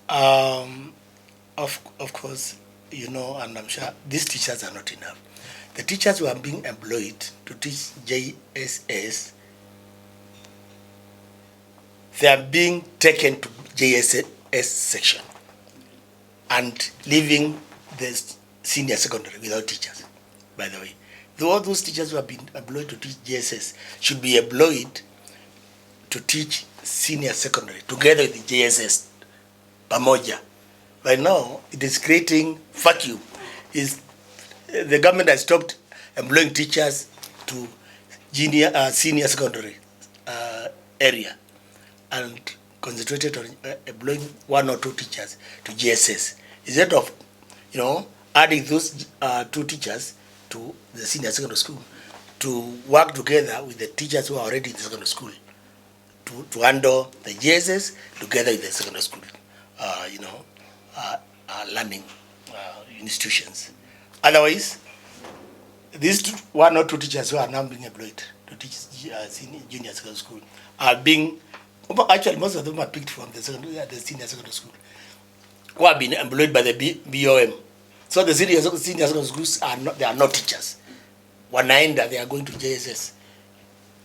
Um, of course, you know, and I'm sure these teachers are not enough. The teachers who are being employed to teach JSS, they are being taken to JSS section and leaving the senior secondary without teachers, by the way. All those teachers who have been employed to teach JSS should be employed to teach senior secondary together with the JSS, pamoja. Right now, it is creating vacuum. The government has stopped employing teachers to senior secondary area and concentrated on employing one or two teachers to GSS. Instead of, you know, adding those two teachers to the senior secondary school to work together with the teachers who are already in the secondary school to handle the GSS together with the secondary school, learning institutions. Otherwise, these one or two teachers who are now being employed to teach junior secondary school are being, actually most of them are picked from the senior secondary school, who have been employed by the BOM. So the senior secondary schools they are not teachers. Wanaenda, they are going to JSS,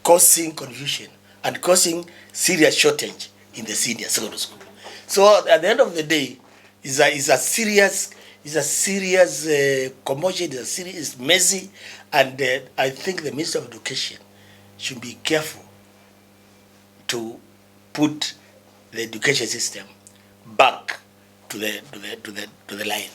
causing confusion and causing serious shortage in the senior secondary school. So at the end of the day, it's a serious commotion. It's messy, and I think the Minister of Education should be careful to put the education system back to the line.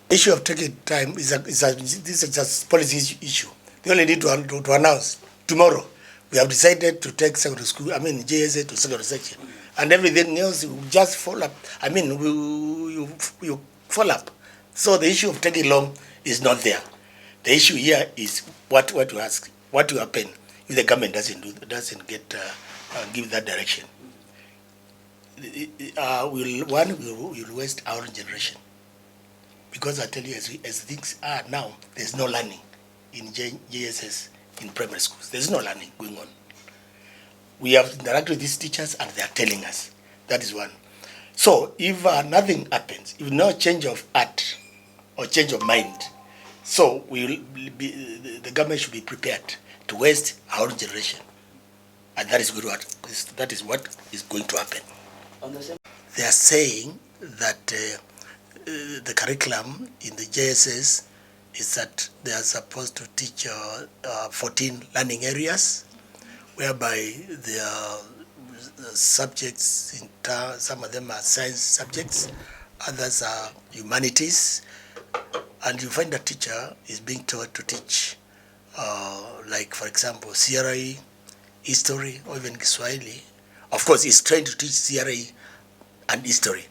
The issue of taking time this is just policy issue. They only need to announce tomorrow we have decided to take secondary school, JSA to secondary section, and everything else will just fall up. You fall up. So the issue of taking long is not there. The issue here is what to ask, what will happen if the government doesn't give that direction. We'll waste our generation, because I tell you, as things are now, there's no learning in JSS in primary schools. There's no learning going on. We have interacted with these teachers and they are telling us. That is one. So if nothing happens, if no change of heart or change of mind, so the government should be prepared to waste our generation. And that is what is going to happen. They are saying that the curriculum in the JSS is that they are supposed to teach 14 learning areas, whereby there are subjects, some of them are science subjects, others are humanities, and you find a teacher is being taught to teach, like for example, CRE, history, or even Kiswahili. Of course, he's trying to teach CRE and history,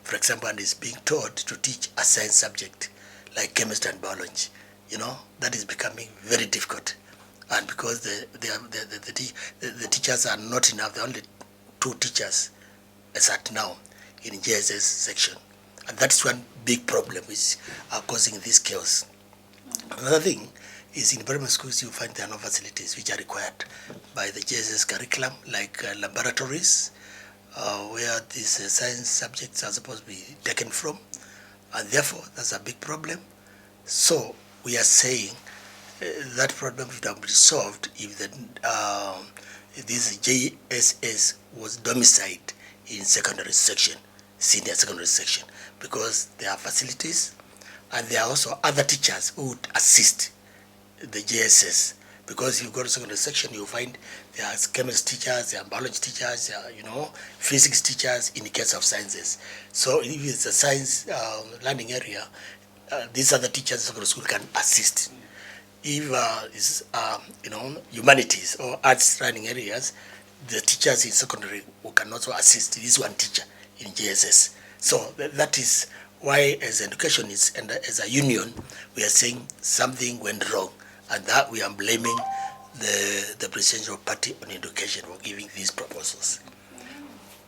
for example, and is being taught to teach a science subject like chemistry and biology. You know, that is becoming very difficult. And because the teachers are not enough, there are only 2 teachers as at now in JSS section. And that's one big problem which are causing this chaos. Another thing is, in primary schools you find there are no facilities which are required by the JSS curriculum, like laboratories, where these science subjects are supposed to be taken from, and therefore that's a big problem. So we are saying that problem should have been solved if this JSS was domiciled in secondary section, senior secondary section, because there are facilities and there are also other teachers who would assist the JSS. Because you go to secondary section, you find there are chemistry teachers, there are biology teachers, there are, physics teachers in the case of sciences. So if it's a science learning area, these other teachers in secondary school can assist. If it's humanities or arts learning areas, the teachers in secondary who can also assist this one teacher in JSS. So that is why, as educationists and as a union, we are saying something went wrong, and that we are blaming the presidential party on education for giving these proposals.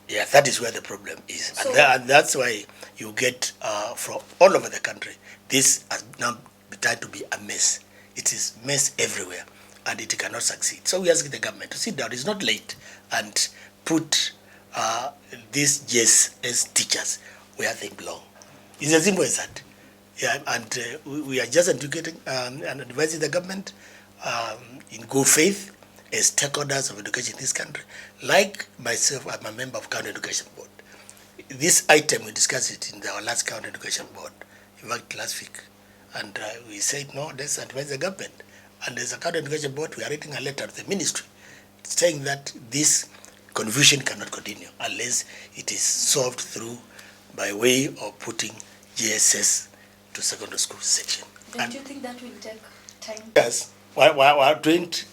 Yeah, that is where the problem is. So, and that's why you get from all over the country, this has now turned to be a mess. It is mess everywhere, and it cannot succeed. So we ask the government to sit down, it's not late, and put these JSS teachers where they belong. It's as simple as that. Yeah, and we are just educating and advising the government in good faith as stakeholders of education in this country. Like myself, I'm a member of County Education Board. This item, we discussed it in our last County Education Board, in fact, last week. And we said, no, let's advise the government. And as a County Education Board, we are writing a letter to the ministry saying that this confusion cannot continue unless it is solved through by way of putting JSS to secondary school section. Don't you think that will take time? Yes, we are trained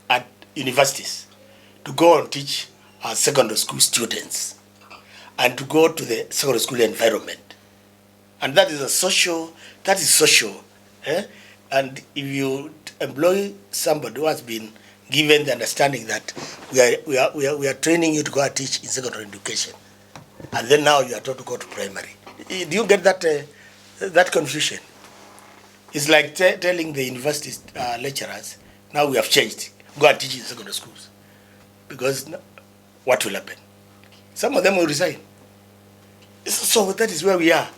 at universities to go and teach our secondary school students and to go to the secondary school environment. And that is social. Eh? And if you employ somebody who has been given the understanding that we are training you to go and teach in secondary education, and then now you are told to go to primary. Do you get that that confusion? It's like telling the university lecturers, now we have changed, go and teach in secondary schools. Because what will happen? Some of them will resign. So that is where we are.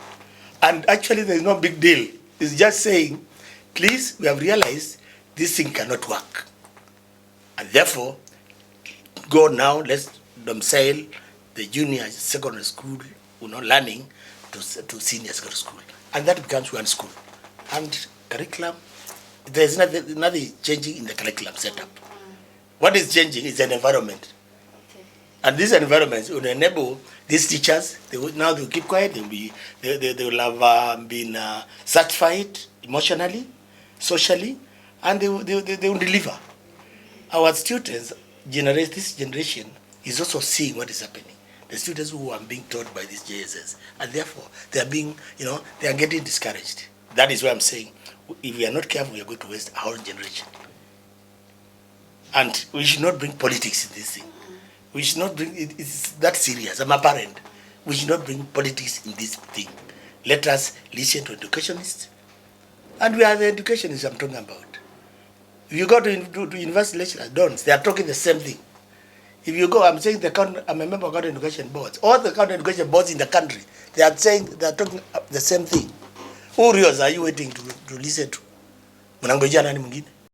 And actually there is no big deal. It's just saying, please, we have realized this thing cannot work. And therefore, go now, let's domicile the junior secondary school, learning to senior secondary school. And that becomes one school. And curriculum, there's nothing changing in the curriculum setup. What is changing is an environment. And this environment will enable these teachers, they will keep quiet, they will have been certified emotionally, socially, and they will deliver. Our students, this generation, is also seeing what is happening. The students who are being taught by these JSS, and therefore they are being, they are getting discouraged. That is why I'm saying, if we are not careful, we are going to waste our generation. And we should not bring politics in this thing. We should not bring, it's that serious. I'm a parent. We should not bring politics in this thing. Let us listen to educationists. And we are the educationists I'm talking about. If you go to university lecturers, don't. They are talking the same thing. If you go, I'm saying I'm a member of county education boards. All the county education boards in the country, they are talking the same thing. Who are you waiting to listen to? Mnangojea nani mwingine?